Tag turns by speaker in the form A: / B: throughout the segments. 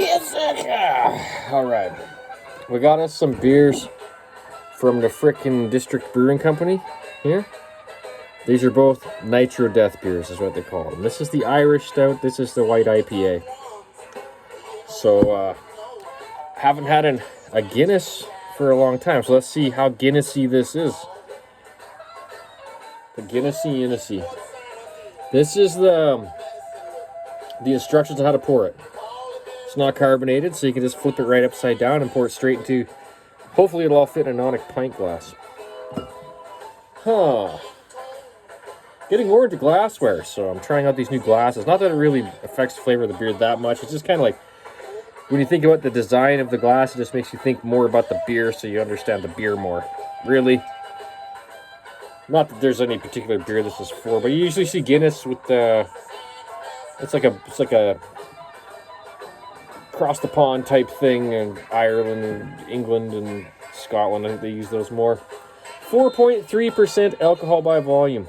A: Beerzerker. All right, we got us some beers from the frickin' District Brewing Company here. These are both Nitro Death beers, is what they call them. This is the Irish Stout. This is the white IPA. So, haven't had a Guinness for a long time. So let's see how Guinnessy this is. The Guinnessy. This is the instructions on how to pour it. It's not carbonated, so you can just flip it right upside down and pour it straight into. Hopefully, it'll all fit in a Nonic pint glass. Huh. Getting more into glassware, so I'm trying out these new glasses. Not that it really affects the flavor of the beer that much. It's just kind of like, when you think about the design of the glass, it just makes you think more about the beer, so you understand the beer more. Really. Not that there's any particular beer this is for, but you usually see Guinness with the... It's like a across the pond type thing in Ireland and England and Scotland. I think they use those more. 4.3% alcohol by volume.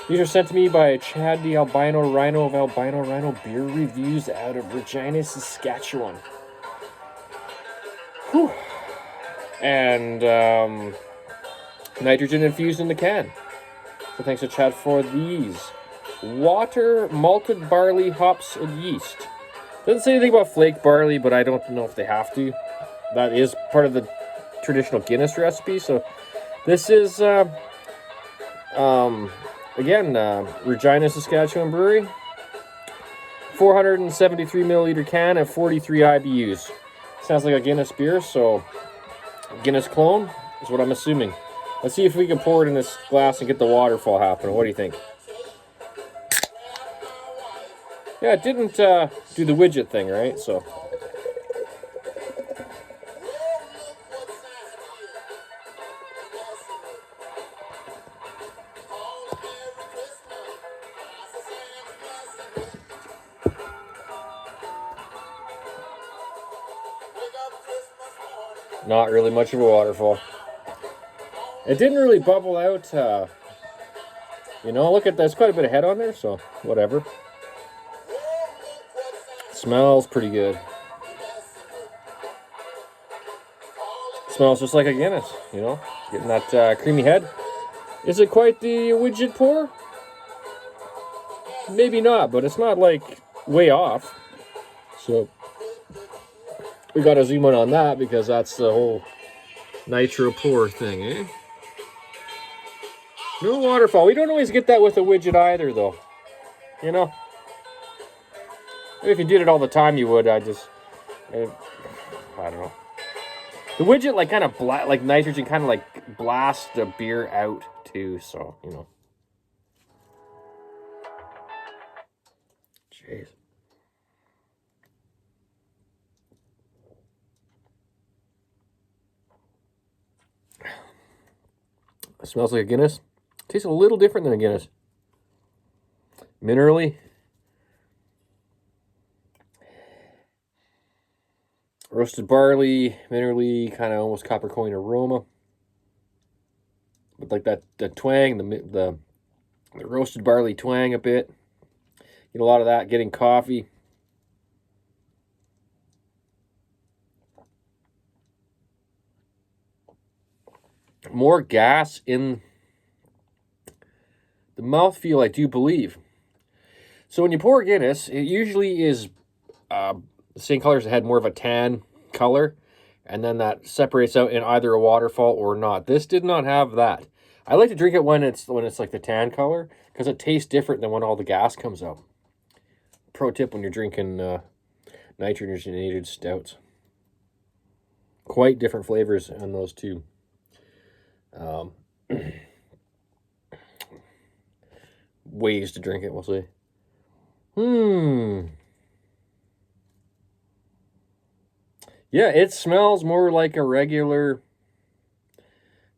A: These are sent to me by Chad the Albino Rhino of Albino Rhino Beer Reviews out of Regina, Saskatchewan. Whew. And nitrogen infused in the can. So thanks to Chad for these. Water, malted barley, hops, and yeast. Doesn't say anything about flake barley, but I don't know if they have to. That is part of the traditional Guinness recipe. So this is, again, Regina, Saskatchewan Brewery. 473 milliliter can at 43 IBUs. Sounds like a Guinness beer, so Guinness clone is what I'm assuming. Let's see if we can pour it in this glass and get the waterfall happening. What do you think? Yeah, it didn't do the widget thing, right? So. Not really much of a waterfall. It didn't really bubble out, you know, look at that. There's quite a bit of head on there, so whatever. Smells pretty good. Smells just like a Guinness, you know, getting that creamy head. Is it quite the widget pour? Maybe not, but it's not like way off. So we got to zoom in on that because that's the whole Nitro pour thing, eh? No waterfall. We don't always get that with a widget either, though. You know? If you did it all the time, you would. I don't know. The widget, like, kind of like nitrogen, kind of like blasts the beer out, too, so, you know. Jeez. It smells like a Guinness. Tastes a little different than a Guinness. Minerally. Roasted barley, minerally, kind of almost copper coin aroma. But like that twang, the roasted barley twang a bit. Get a lot of that, getting coffee. More gas in the mouthfeel, I do believe. So when you pour Guinness, it usually is the same color as it had, more of a tan color, and then that separates out in either a waterfall or not. This did not have that. I like to drink it when it's like the tan color because it tastes different than when all the gas comes out. Pro tip when you're drinking nitrogenated stouts. Quite different flavors on those two. Ways to drink it, we'll see. Yeah, it smells more like a regular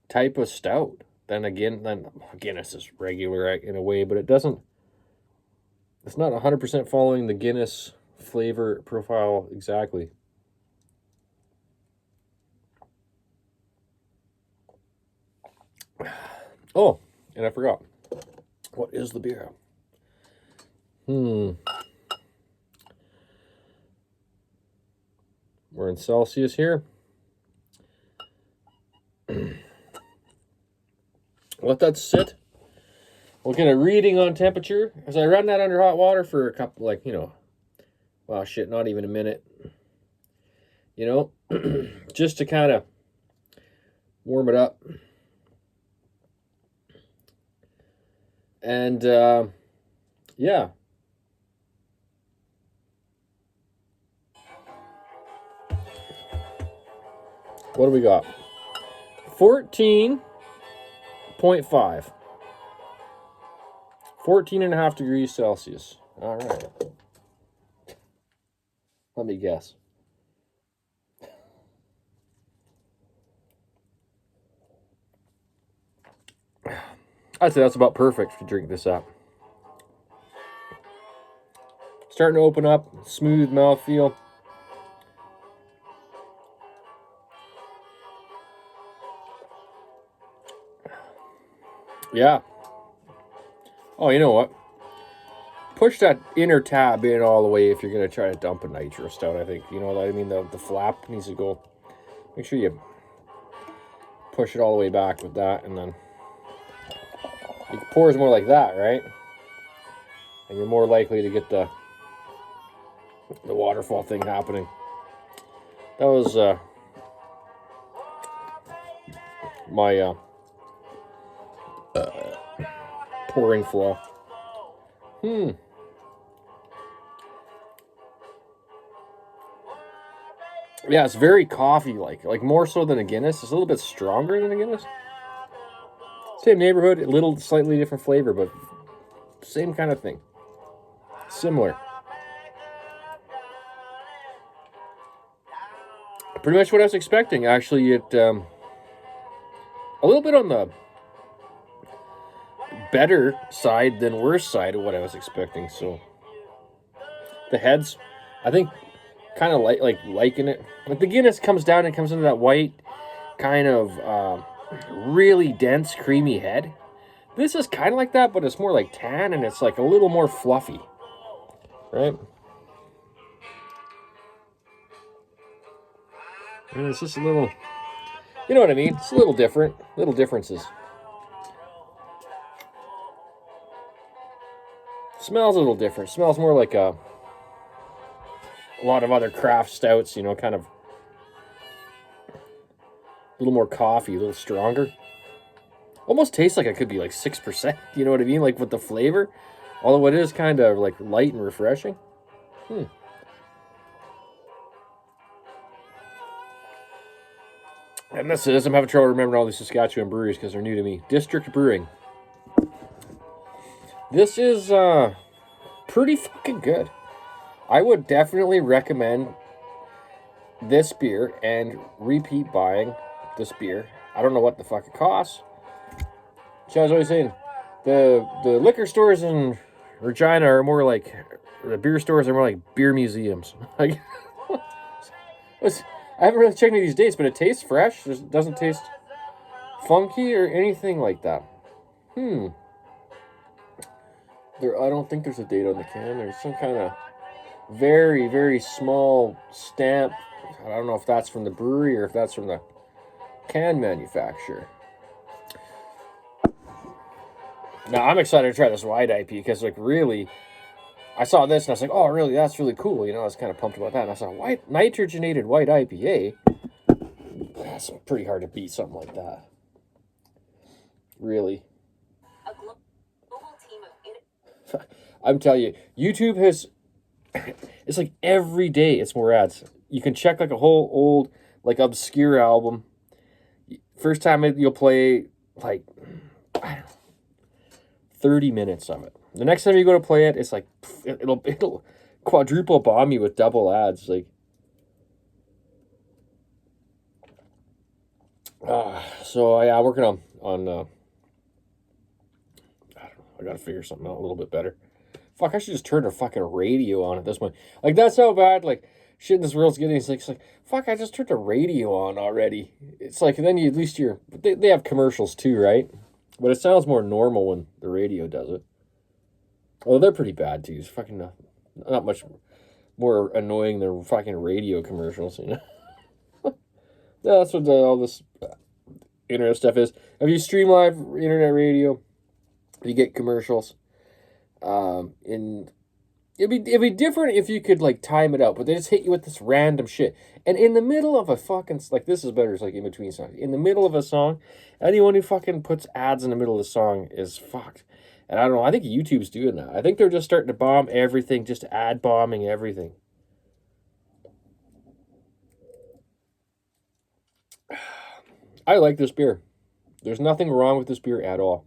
A: type of stout than Guinness is regular in a way, but it's not 100% following the Guinness flavor profile exactly. Oh, and I forgot. What is the beer? We're in Celsius here. Let that sit. We'll get a reading on temperature. As I run that under hot water for a couple, like, you know, wow, shit, not even a minute. You know, just to kind of warm it up. And, yeah. What do we got? 14.5. 14.5 degrees Celsius. All right. Let me guess. I'd say that's about perfect to drink this up. Starting to open up, smooth mouthfeel. Yeah. Oh, you know what? Push that inner tab in all the way if you're going to try to dump a Nitro Stout, I think. You know what I mean? The flap needs to go. Make sure you push it all the way back with that, and then it pours more like that, right? And you're more likely to get the waterfall thing happening. That was my pouring flow. Yeah, it's very coffee-like. Like more so than a Guinness. It's a little bit stronger than a Guinness. Same neighborhood, a little slightly different flavor, but same kind of thing. Similar. Pretty much what I was expecting. Actually, it a little bit on the better side than worse side of what I was expecting. So the heads, I think, kind of liking it. Like the Guinness comes down and comes into that white kind of really dense, creamy head. This is kind of like that, but it's more like tan, and it's like a little more fluffy, right? And it's just a little, you know what I mean? It's a little different, little differences. Smells a little different. Smells more like a lot of other craft stouts, you know, kind of a little more coffee, a little stronger. Almost tastes like it could be like 6%, you know what I mean? Like with the flavor. Although it is kind of like light and refreshing. And this is, I'm having trouble remembering all these Saskatchewan breweries because they're new to me. District Brewing. This is pretty fucking good. I would definitely recommend this beer and repeat buying this beer. I don't know what the fuck it costs. So I was always saying, the liquor stores in Regina are more like, the beer stores are more like beer museums. Like, I haven't really checked any of these dates, but it tastes fresh. It doesn't taste funky or anything like that. I don't think there's a date on the can. There's some kind of very, very small stamp. I don't know if that's from the brewery or if that's from the can manufacturer. Now, I'm excited to try this white IPA because, like, really, I saw this and I was like, oh, really, that's really cool. You know, I was kind of pumped about that. And I saw nitrogenated white IPA. That's pretty hard to beat something like that. Really. A global team of I'm telling you, YouTube has, it's like every day it's more ads. You can check like a whole old, like obscure album. First time you'll play, like, I don't know, 30 minutes of it. The next time you go to play it, it's like, it'll quadruple bomb you with double ads. Like, so yeah, working on I don't know, I gotta figure something out a little bit better. Fuck, I should just turn a fucking radio on at this point. Like, that's how bad, like, shit in this world's getting. It's like, fuck, I just turned the radio on already. It's like, and then you, at least you're, they have commercials too, right? But it sounds more normal when the radio does it. Well, they're pretty bad too. It's fucking not much more annoying than fucking radio commercials, you know? That's what all this internet stuff is. If you stream live internet radio, you get commercials. And it'd be different if you could like time it out, but they just hit you with this random shit. And in the middle of a fucking like this is better. It's like in between songs. In the middle of a song, anyone who fucking puts ads in the middle of the song is fucked. And I don't know. I think YouTube's doing that. I think they're just starting to bomb everything, just ad bombing everything. I like this beer. There's nothing wrong with this beer at all.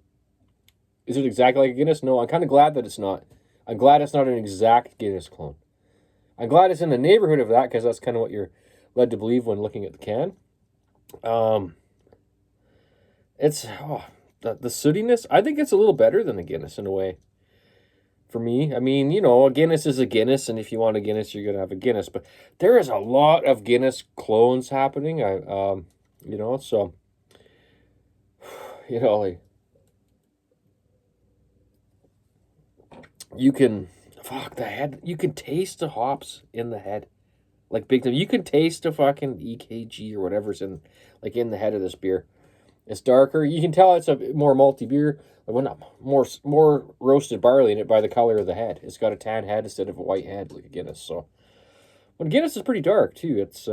A: Is it exactly like a Guinness? No, I'm kind of glad that it's not. I'm glad it's not an exact Guinness clone. I'm glad it's in the neighborhood of that because that's kind of what you're led to believe when looking at the can. It's the sootiness. I think it's a little better than the Guinness in a way. For me, I mean, you know, a Guinness is a Guinness, and if you want a Guinness, you're gonna have a Guinness. But there is a lot of Guinness clones happening. You know, so you know, like you can the head. You can taste the hops in the head, like big time. You can taste the fucking EKG or whatever's in the head of this beer. It's darker. You can tell it's a more malty beer. Well, not more roasted barley in it by the color of the head. It's got a tan head instead of a white head like a Guinness. So, but Guinness is pretty dark too. It's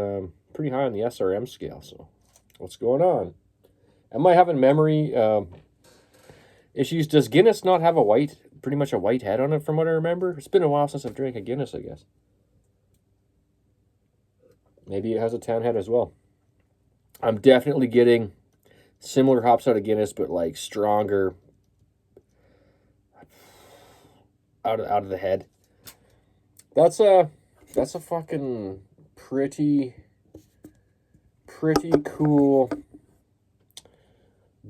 A: pretty high on the SRM scale. So, what's going on? Am I having memory issues? Does Guinness not have pretty much a white head on it? From what I remember, it's been a while since I've drank a Guinness. I guess maybe it has a tan head as well. I'm definitely getting similar hops out of Guinness, but like stronger out of the head. That's a fucking pretty cool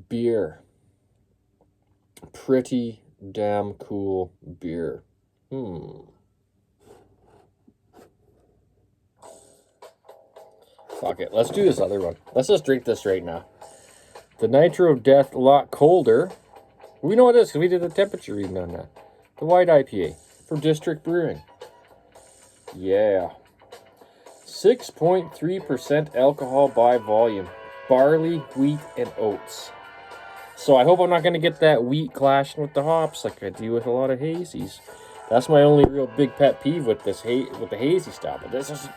A: beer. Pretty damn cool beer. Fuck it. Let's do this other one. Let's just drink this right now. The Nitro Death, a lot colder. We know what it is because we did the temperature reading on that. The white IPA from District Brewing. Yeah. 6.3% alcohol by volume. Barley, wheat, and oats. So I hope I'm not going to get that wheat clashing with the hops like I do with a lot of hazies. That's my only real big pet peeve with this with the hazy style. But this is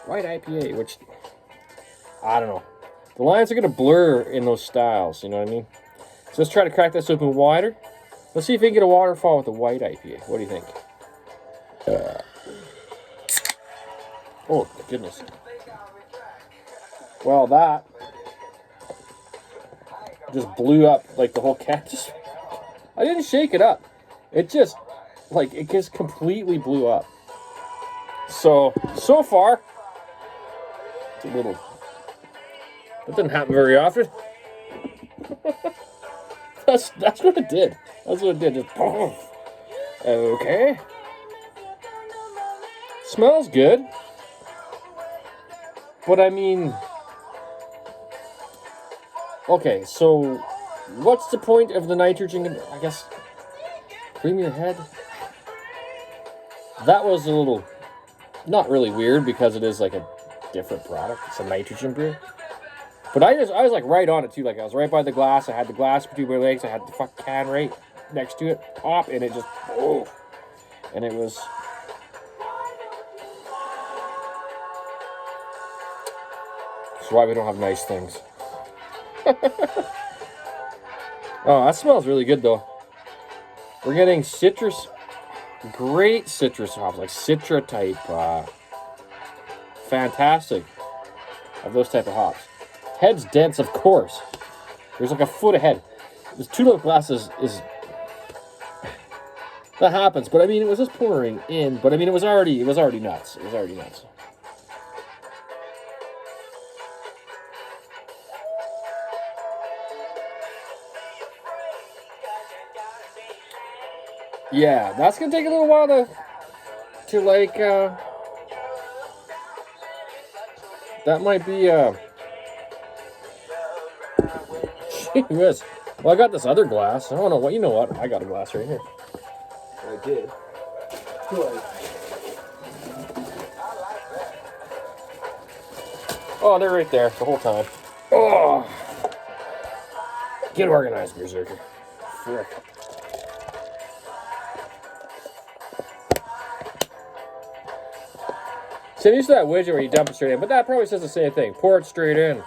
A: white IPA, which I don't know. The lines are going to blur in those styles, you know what I mean? So let's try to crack this open wider. Let's see if we can get a waterfall with the white IPA. What do you think? Oh, my goodness. Well, that just blew up like the whole can. I didn't shake it up. It just completely blew up. So far, it's a little... That doesn't happen very often. That's what it did. That's what it did. Just okay. Smells good. But I mean, okay, so what's the point of the nitrogen? I guess cream your head. That was a little not really weird because it is like a different product. It's a nitrogen beer. But I was like right on it too. Like I was right by the glass. I had the glass between my legs. I had the fucking can right next to it. Pop, and it just and it was. That's why we don't have nice things. Oh, that smells really good though. We're getting citrus, great citrus hops, like Citra type. Fantastic of those type of hops. Head's dense, of course. There's like a foot of head. This 2 little glasses is that happens, but I mean it was just pouring in, but I mean it was already nuts. It was already nuts. Yeah, that's gonna take a little while to like that might be Yes. Well, I got this other glass. I don't know what. You know what? I got a glass right here. I did. Oh, they're right there the whole time. Oh! Get organized, Beerzerker. Frick. So I'm used to that widget where you dump it straight in, but that probably says the same thing. Pour it straight in.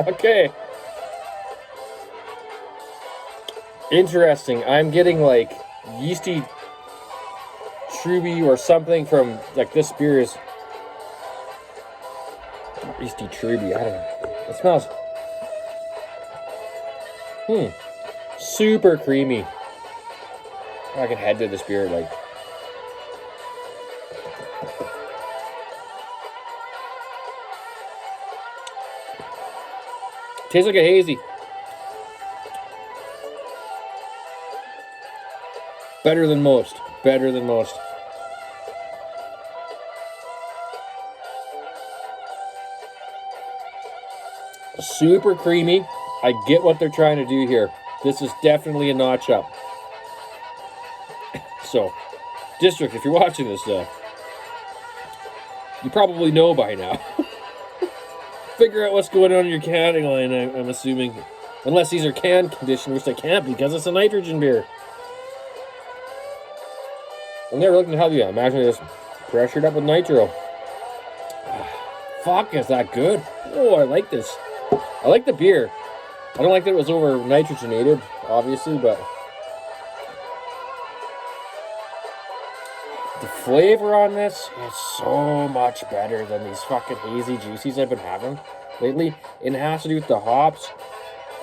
A: Okay. Interesting. I'm getting like yeasty Truby or something from like this beer is yeasty Truby. I don't know. It smells super creamy. I can head to this beer like. Tastes like a hazy. Better than most. Better than most. Super creamy. I get what they're trying to do here. This is definitely a notch up. So, District, if you're watching this, you probably know by now. Figure out what's going on in your canning line, I'm assuming. Unless these are can conditioned, which they can't because it's a nitrogen beer. I'm never looking at how you imagine this pressured up with nitro. Fuck, is that good? Oh, I like this. I like the beer. I don't like that it was over nitrogenated, obviously, but the flavor on this is so much better than these fucking hazy juicies I've been having lately. It has to do with the hops,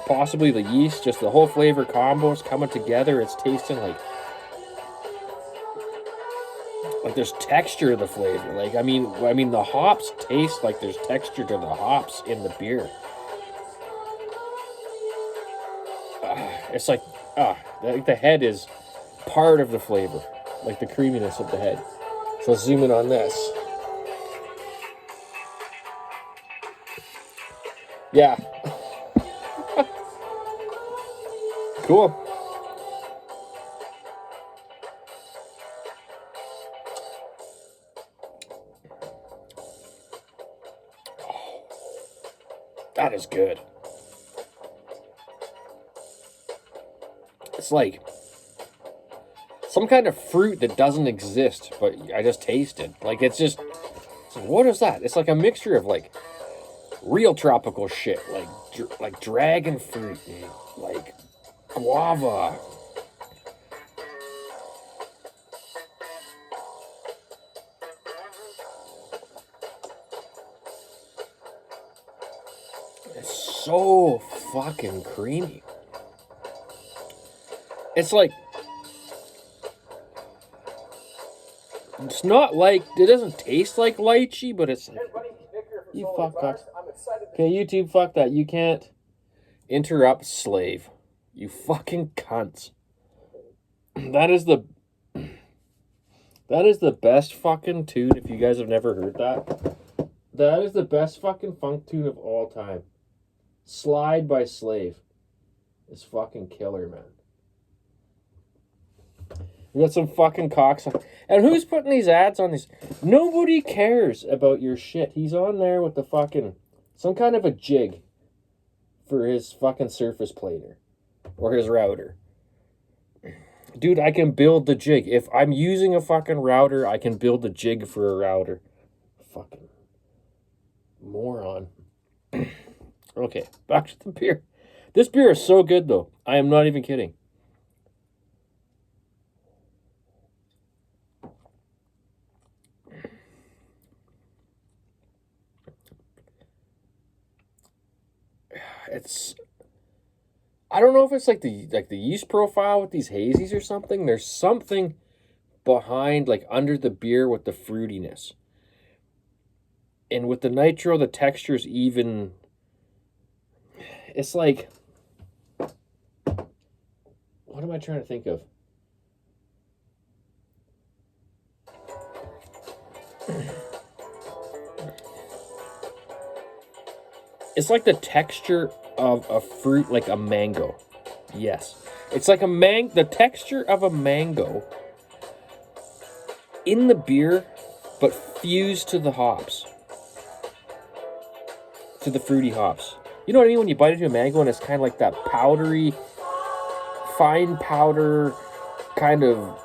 A: possibly the yeast, just the whole flavor combo is coming together. It's tasting like there's texture to the flavor. Like I mean the hops taste like there's texture to the hops in the beer. It's like the head is part of the flavor, like the creaminess of the head. So let's zoom in on this. Yeah. Cool. That is good. It's like some kind of fruit that doesn't exist, but I just tasted. Like it's like, what is that? It's like a mixture of like real tropical shit, like dragon fruit, and like guava. It's so fucking creamy. It's like, it's not like, it doesn't taste like lychee, but it's like, you fuck that. Okay, YouTube, fuck that. You can't interrupt Slave. You fucking cunts. That is the best fucking tune, if you guys have never heard that. That is the best fucking funk tune of all time. Slide by Slave. It's fucking killer, man. We got some fucking cocks. And who's putting these ads on these? Nobody cares about your shit. He's on there with the fucking, some kind of a jig for his fucking surface planer. Or his router. Dude, I can build the jig. If I'm using a fucking router, I can build the jig for a router. Fucking moron. Okay, back to the beer. This beer is so good, though. I am not even kidding. It's, I don't know if it's like the yeast profile with these hazies or something. There's something behind, like under the beer with the fruitiness. And with the nitro, the texture's even, it's like, what am I trying to think of? It's like the texture of a fruit, like a mango. Yes. It's like the texture of a mango in the beer, but fused to the hops. To the fruity hops. You know what I mean when you bite into a mango and it's kind of like that powdery, fine powder kind of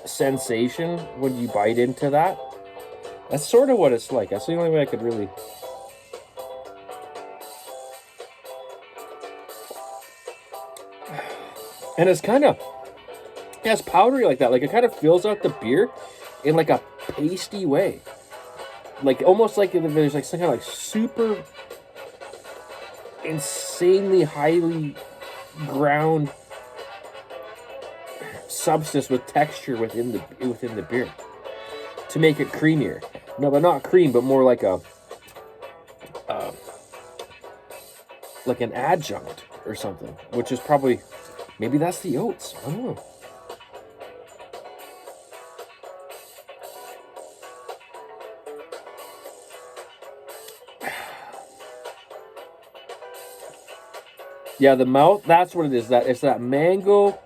A: sensation when you bite into that? That's sort of what it's like. That's the only way I could really... And it's kind of... Yeah, it's powdery like that. Like, it kind of fills out the beer in, like, a pasty way. Like, almost like there's, like, some kind of, like, super... insanely highly ground substance with texture within the beer to make it creamier. No, but not cream, but more like a like an adjunct or something, which is probably, maybe that's the oats. I don't know. Yeah, the mouth, that's what it is. It's that mango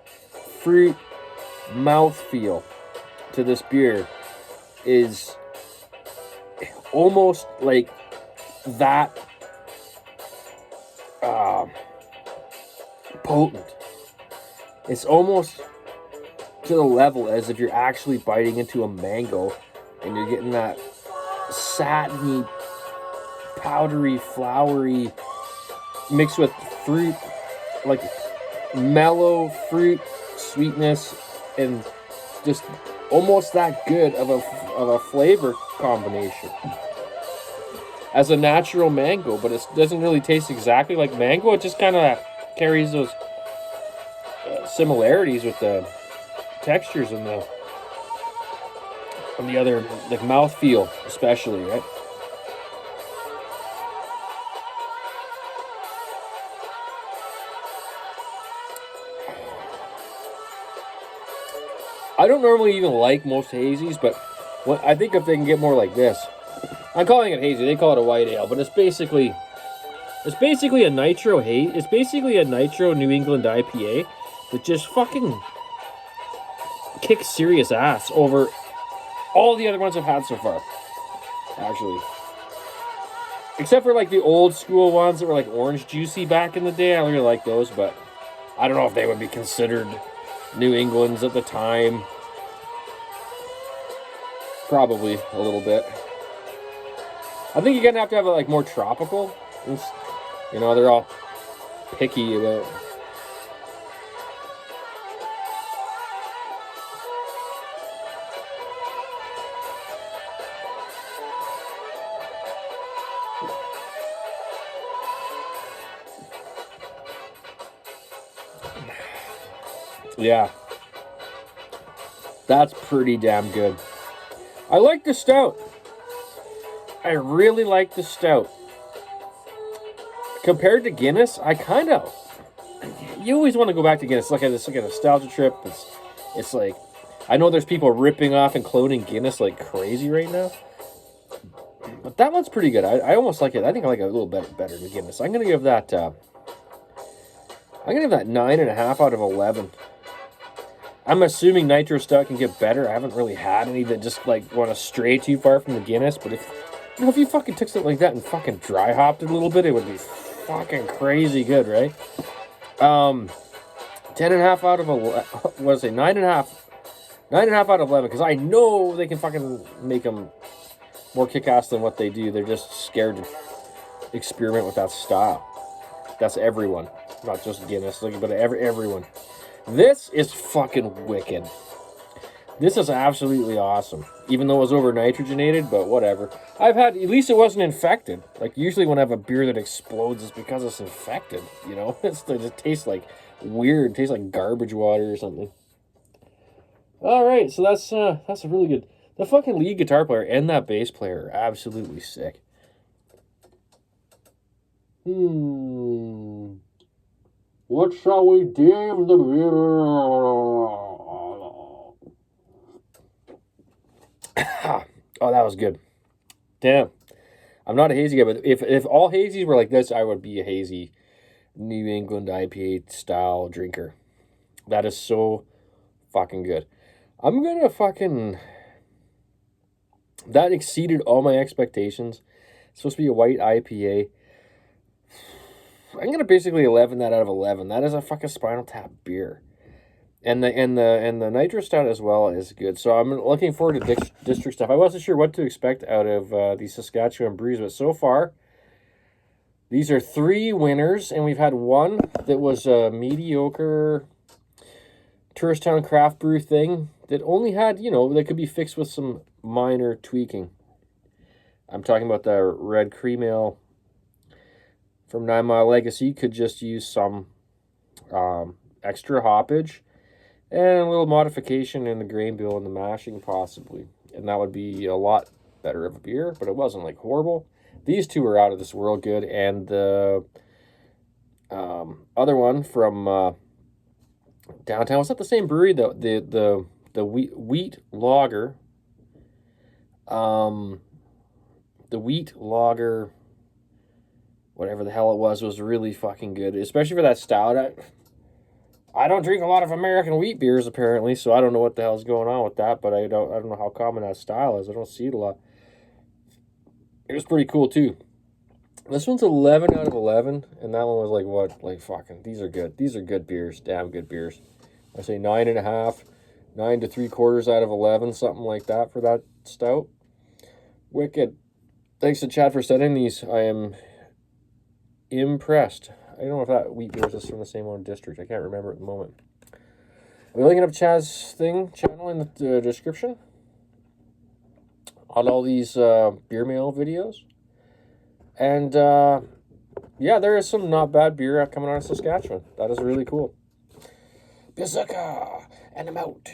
A: fruit mouthfeel to this beer is almost like that potent. It's almost to the level as if you're actually biting into a mango and you're getting that satiny, powdery, floury mixed with fruit, like mellow fruit sweetness, and just almost that good of a flavor combination as a natural mango, but it doesn't really taste exactly like mango. It just kind of carries those similarities with the textures and the other, like, mouthfeel especially, right? I don't normally even like most hazies, but I think if they can get more like this, I'm calling it hazy. They call it a white ale, but it's basically a nitro haze. It's basically a nitro New England IPA that just fucking kicks serious ass over all the other ones I've had so far. Actually, except for like the old school ones that were like orange juicy back in the day. I really like those, but I don't know if they would be considered New England's at the time. Probably a little bit. I think you're gonna have to have it like more tropical. You know, they're all picky about. Yeah. That's pretty damn good. I like the stout. I really like the stout. Compared to Guinness, I kind of... You always want to go back to Guinness. Look at this, like a nostalgia trip. It's like... I know there's people ripping off and cloning Guinness like crazy right now. But that one's pretty good. I almost like it. I think I like it a little bit better than Guinness. I'm going to give that... I'm going to give that 9.5 out of 11. I'm assuming Nitro Stout can get better. I haven't really had any that just like want to stray too far from the Guinness. But if you fucking took something like that and fucking dry hopped it a little bit, it would be fucking crazy good, right? 10.5 out of 11. What did I say? 9.5. 9.5 out of 11. Because I know they can fucking make them more kick-ass than what they do. They're just scared to experiment with that style. That's everyone, not just Guinness, but everyone. This is fucking wicked. This is absolutely awesome. Even though it was over nitrogenated, but whatever. At least it wasn't infected. Like, usually when I have a beer that explodes, it's because it's infected, you know? It tastes like weird. It tastes like garbage water or something. Alright, so that's a really good... The fucking lead guitar player and that bass player are absolutely sick. What shall we deem the beer? Oh, that was good. Damn. I'm not a hazy guy, but if all hazies were like this, I would be a hazy New England IPA style drinker. That is so fucking good. I'm gonna fucking... That exceeded all my expectations. It's supposed to be a white IPA. I'm gonna basically 11 that out of 11. That is a fucking Spinal Tap beer. And the Nitro Stout as well is good. So I'm looking forward to district stuff. I wasn't sure what to expect out of these Saskatchewan brews, but so far, these are 3 winners, and we've had one that was a mediocre tourist town craft brew thing that only had, you know, that could be fixed with some minor tweaking. I'm talking about the Red Cream Ale from 9 Mile Legacy. Could just use some extra hoppage and a little modification in the grain bill and the mashing possibly. And that would be a lot better of a beer, but it wasn't like horrible. These two are out of this world good. And the other one from downtown, was that the same brewery? The wheat lager. The wheat lager, whatever the hell it was really fucking good. Especially for that stout. I don't drink a lot of American wheat beers apparently, so I don't know what the hell's going on with that, but I don't know how common that style is. I don't see it a lot. It was pretty cool too. This one's 11 out of 11, and that one was like what? Like fucking, these are good. These are good beers. Damn good beers. I say 9.5, 9 3/4 out of 11, something like that for that stout. Wicked. Thanks to Chad for sending these. I am impressed. I don't know if that wheat beer is from the same one district. I can't remember at the moment. I'm linking up Chad's channel in the description on all these beer mail videos. And yeah, there is some not bad beer coming out of Saskatchewan. That is really cool. Beerzerker, and I'm out.